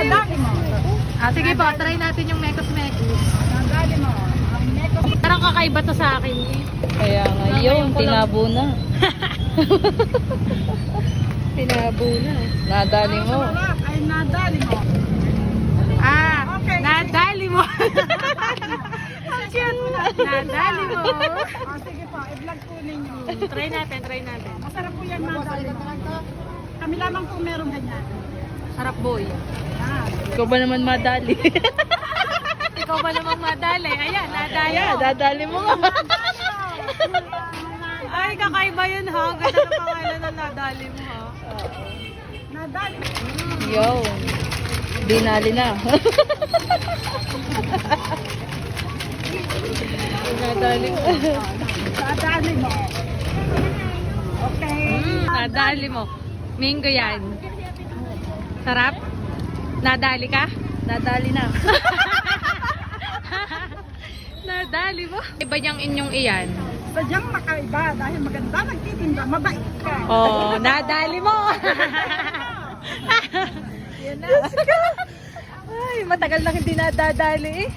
Nadali mo. Sige po, try natin yung mekos-mekos. Nadali mo. Ang mekos. Parang kakaiba to sa akin eh. Kaya ngayon, tinabo na. Tinabo na. Nadali mo. Ay, nadali mo. Okay. Nadali mo. Ang cute. Nadali mo. Sige po, i-vlog po ninyo. Try natin, try natin. Masarap po yan, nadali mo. Kami lamang po meron ganyan. Sarap boy. Yan. Ikaw ba naman madali? Ikaw ba namang madali? Ayan, nadali Ayan, mo. dadali mo nga. Ay, kakaiba yun ha. Ganda ng pangalan na nadali mo ha. Nadali mo. Yo. Dinali na. Nadali mo. Nadali mo. Okay. Nadali mo. Mingo yan. Sarap? Nadali ka? Nadali na. Nadali mo. Iba niyang inyong iyan. Sadyang makaiba dahil maganda nagtitinda, mabait ka. Oh, nadali mo. Yan na. Ay, matagal na hindi nadadali eh.